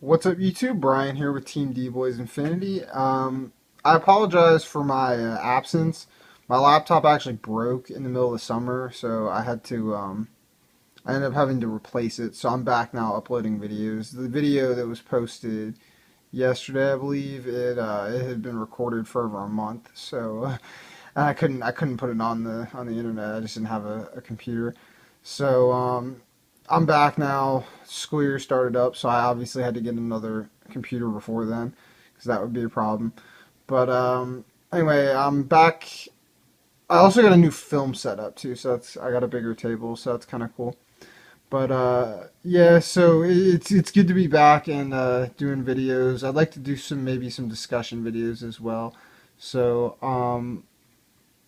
What's up, YouTube? Brian here with Team D-Boyz Infinity. I apologize for my absence. My laptop actually broke in the middle of the summer, so I ended up having to replace it. So I'm back now uploading videos. The video that was posted yesterday, I believe, it had been recorded for over a month, so I couldn't put it on the internet. I just didn't have a computer. So I'm back now. School year started up, so I obviously had to get another computer before then, because that would be a problem. But anyway, I'm back. I also got a new film setup too, so I got a bigger table, so that's kind of cool. But yeah, so it's good to be back and doing videos. I'd like to do maybe some discussion videos as well. So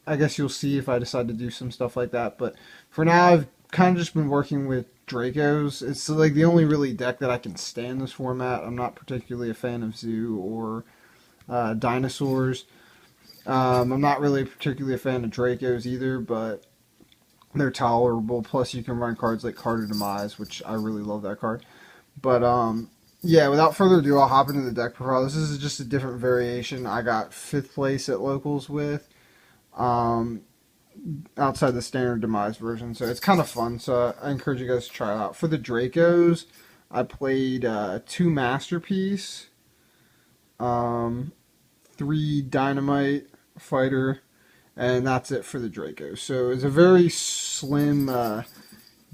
I guess you'll see if I decide to do some stuff like that. But for now, I've kind of just been working with Dracos. It's like the only really deck that I can stand this format. I'm not particularly a fan of Zoo or dinosaurs. I'm not really particularly a fan of Dracos either, but they're tolerable. Plus, you can run cards like Card of Demise, which I really love that card. But yeah, without further ado, I'll hop into the deck profile. This is just a different variation. I got 5th place at locals with. Um, Outside the standard Demise version, so it's kind of fun. So I encourage you guys to try it out. For the Dracos, I played 2 Masterpiece, 3 Dynamite Fighter, and that's it for the Dracos. So it's a very slim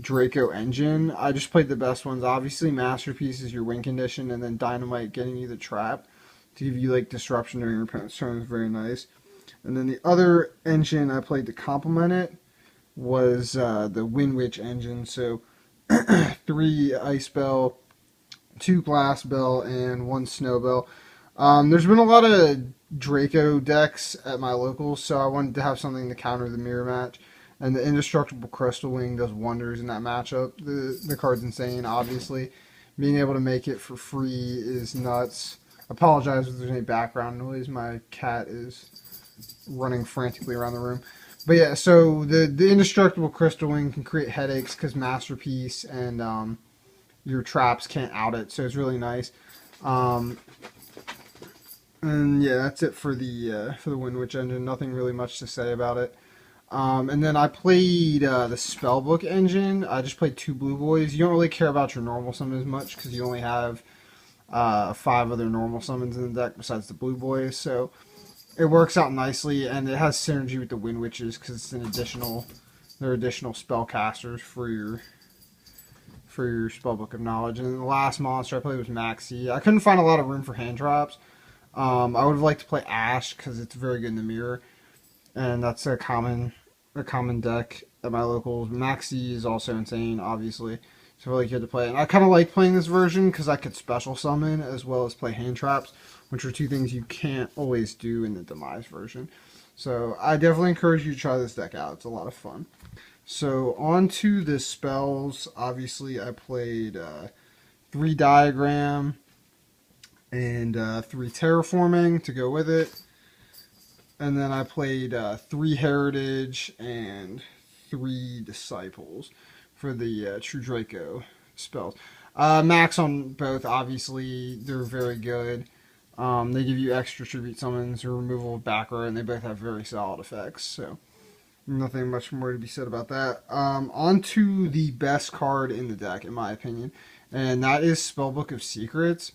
Draco engine. I just played the best ones. Obviously, Masterpiece is your win condition, and then Dynamite getting you the trap to give you like disruption during your opponent's turn is very nice. And then the other engine I played to complement it was the Windwitch engine. So 3 Ice Bell, 2 Glass Bell, and 1 Snow Bell. There's been a lot of Draco decks at my locals, so I wanted to have something to counter the mirror match. And the Indestructible Crystal Wing does wonders in that matchup. The card's insane, obviously. Being able to make it for free is nuts. I apologize if there's any background noise. My cat is running frantically around the room. But yeah, so the Indestructible Crystal Wing can create headaches because Masterpiece and your traps can't out it, so it's really nice. And yeah, that's it for the Windwitch engine. Nothing really much to say about it. And then I played the Spellbook engine. I just played 2 Blue Boys. You don't really care about your normal summon as much because you only have 5 other normal summons in the deck besides the Blue Boys. So it works out nicely, and it has synergy with the Wind Witches because it's they're additional spellcasters for your Spellbook of Knowledge. And then the last monster I played was Maxi. I couldn't find a lot of room for hand drops. I would have liked to play Ash because it's very good in the mirror, and that's a common deck at my locals. Maxi is also insane, obviously. It's really good to play. And I kind of like playing this version because I could special summon as well as play hand traps, which are 2 things you can't always do in the Demise version. So I definitely encourage you to try this deck out. It's a lot of fun. So on to the spells. Obviously, I played 3 Diagram and 3 Terraforming to go with it. And then I played 3 Heritage and 3 Disciples for the True Draco spells. Max on both, obviously, they're very good. They give you extra tribute summons or removal of back row, and they both have very solid effects. So nothing much more to be said about that. On to the best card in the deck, in my opinion, and that is Spellbook of Secrets.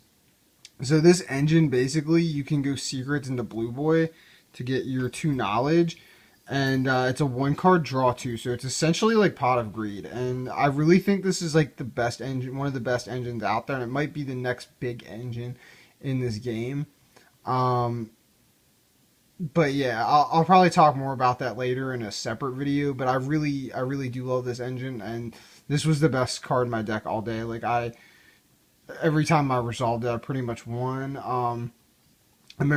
So this engine, basically, you can go Secrets into Blue Boy to get your 2 knowledge, and it's a 1-card draw 2, so it's essentially like Pot of Greed. And I really think this is like the best engine, one of the best engines out there, and it might be the next big engine in this game. But yeah, I'll probably talk more about that later in a separate video. But I really do love this engine, and this was the best card in my deck all day. Like every time I resolved it, I pretty much won. In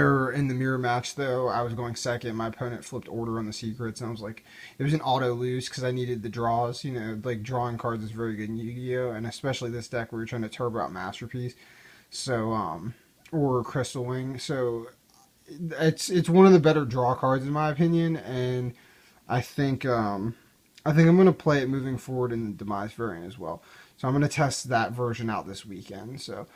the mirror match, though, I was going second. My opponent flipped order on the secrets, and I was like, it was an auto lose because I needed the draws. You know, like drawing cards is very good in Yu-Gi-Oh, and especially this deck where you're trying to turbo out Masterpiece, so or Crystal Wing. So it's one of the better draw cards in my opinion, and I think I'm gonna play it moving forward in the Demise variant as well. So I'm gonna test that version out this weekend. So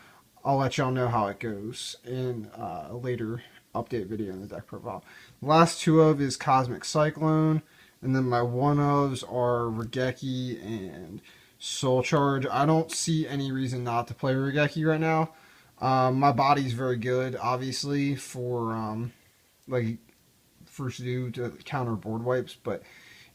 I'll let y'all know how it goes in a later update video in the deck profile. The last two of is Cosmic Cyclone, and then my one ofs are Regeki and Soul Charge. I don't see any reason not to play Regeki right now. My body's very good, obviously, for like first due to counter board wipes, but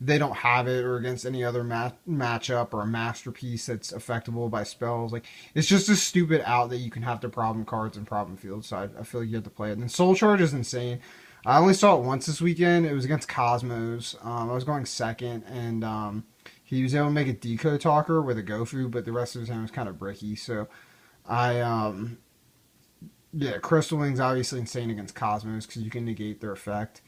they don't have it or against any other matchup or a masterpiece that's affectable by spells. Like, it's just a stupid out that you can have to problem cards and problem fields. So I feel like you have to play it. And then Soul Charge is insane. I only saw it once this weekend. It was against Cosmos. I was going second, and he was able to make a Deco Talker with a Gofu, but the rest of his hand was kind of bricky. So yeah, Crystal Wing's obviously insane against Cosmos because you can negate their effect.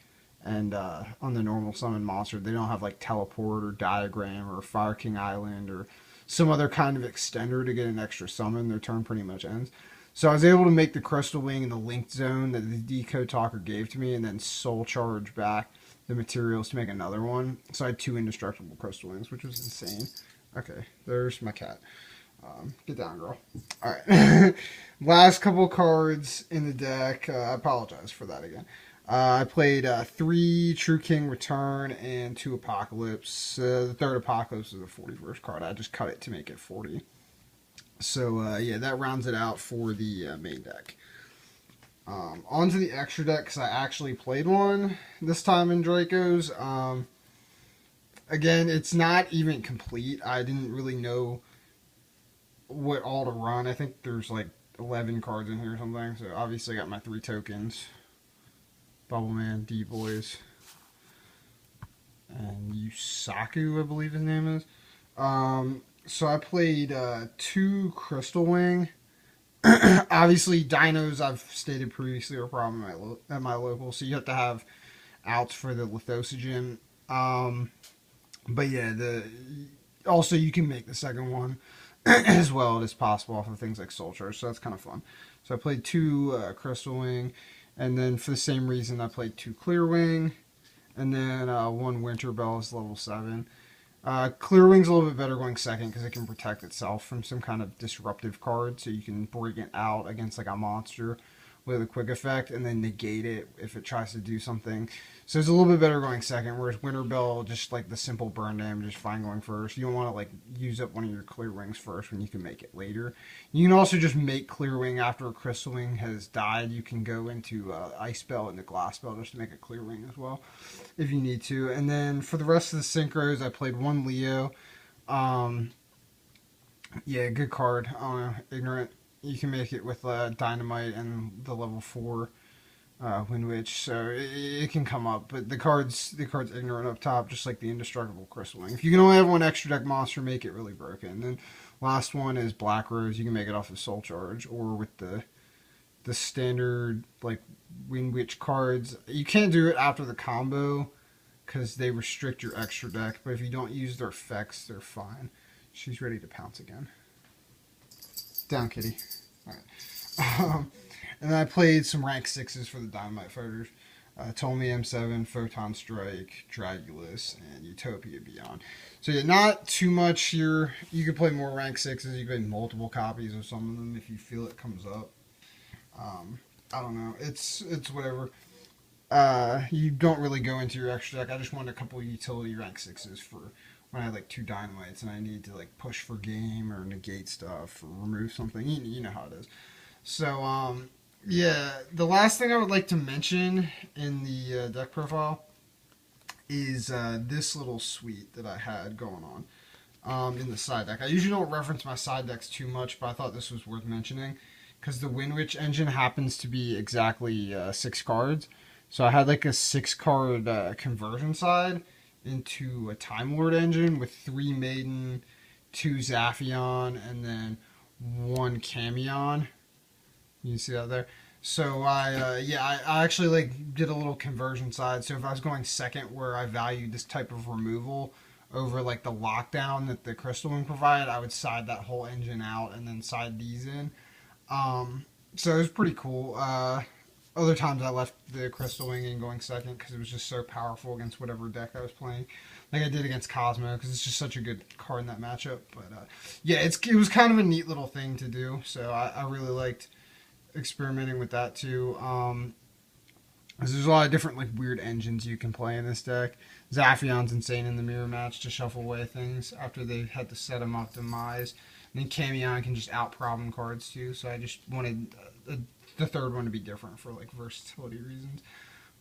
And on the normal summon monster, they don't have like Teleport or Diagram or Fire King Island or some other kind of extender to get an extra summon. Their turn pretty much ends. So I was able to make the Crystal Wing in the linked zone that the Decode Talker gave to me, and then Soul Charge back the materials to make another one. So I had 2 indestructible Crystal Wings, which was insane. Okay, there's my cat. Get down, girl. Alright. Last couple cards in the deck. I apologize for that again. I played 3 True King Return and 2 Apocalypse. The third Apocalypse is the 41st card. I just cut it to make it 40. So, yeah, that rounds it out for the main deck. On to the extra deck, because I actually played one this time in Draco's. Again, it's not even complete. I didn't really know what all to run. I think there's like 11 cards in here or something. So, obviously, I got my 3 tokens. Bubbleman, D-Boyz, and Yusaku, I believe his name is. So I played 2 Crystal Wing. Obviously, dinos, I've stated previously, are a problem at my local, so you have to have outs for the Lithosogen. But yeah, also you can make the second one as well as possible off of things like Soul Charge, so that's kind of fun. So I played 2 Crystal Wing. And then for the same reason, I played 2 Clear Wing. And then 1 Winter Bell is level 7. Clear Wing's a little bit better going second because it can protect itself from some kind of disruptive card. So you can bring it out against like a monster with a quick effect and then negate it if it tries to do something. So it's a little bit better going second, whereas Winter Bell, just like the simple burn damage, is fine going first. You don't want to like use up one of your Clear Wings first when you can make it later. You can also just make Clear Wing after a Crystal Wing has died. You can go into Ice Bell and the Glass Bell just to make a Clear Wing as well, if you need to. And then for the rest of the Synchros, I played 1 Leo. Yeah, good card. I don't know, Ignorant. You can make it with Dynamite and the level 4 Windwitch, so it can come up. But the card's Ignorant up top, just like the Indestructible Crystal Wing. If you can only have 1 extra deck monster, make it really broken. And then last one is Black Rose. You can make it off of Soul Charge or with the standard like Windwitch cards. You can't do it after the combo because they restrict your extra deck. But if you don't use their effects, they're fine. She's ready to pounce again. Down, kitty. Alright. And then I played some rank 6s for the Dynamite Fighters. Tomy M7, Photon Strike, Dragulus, and Utopia Beyond. So yeah, not too much here. You can play more rank 6s. You can play multiple copies of some of them if you feel it comes up. I don't know. It's whatever. You don't really go into your extra deck. I just wanted a couple of utility rank 6s for when I had like 2 Dynamites and I need to like push for game or negate stuff or remove something. You know how it is. So, yeah, the last thing I would like to mention in the deck profile is this little suite that I had going on in the side deck. I usually don't reference my side decks too much, but I thought this was worth mentioning because the Windwitch engine happens to be exactly 6 cards. So I had like a 6-card conversion side into a Time Lord engine with 3 Maiden, 2 Zaphion, and then 1 Camion. You can see that there. So I actually like did a little conversion side. So if I was going second where I valued this type of removal over like the lockdown that the Crystal Wing provided, I would side that whole engine out and then side these in. So it was pretty cool. Other times I left the Crystal Wing in going second because it was just so powerful against whatever deck I was playing. Like I did against Cosmo because it's just such a good card in that matchup. But yeah, it was kind of a neat little thing to do. So I really liked experimenting with that too. There's a lot of different like weird engines you can play in this deck. Zaphion's insane in the mirror match to shuffle away things after they had to set them up demise. And then Camion can just out problem cards too. So I just wanted the third one to be different for like versatility reasons.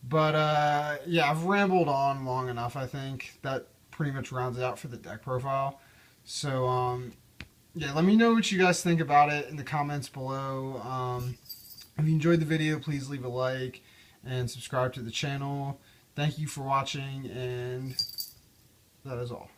But yeah, I've rambled on long enough. I think that pretty much rounds it out for the deck profile. So yeah, let me know what you guys think about it in the comments below. If you enjoyed the video, please leave a like and subscribe to the channel. Thank you for watching, and that is all.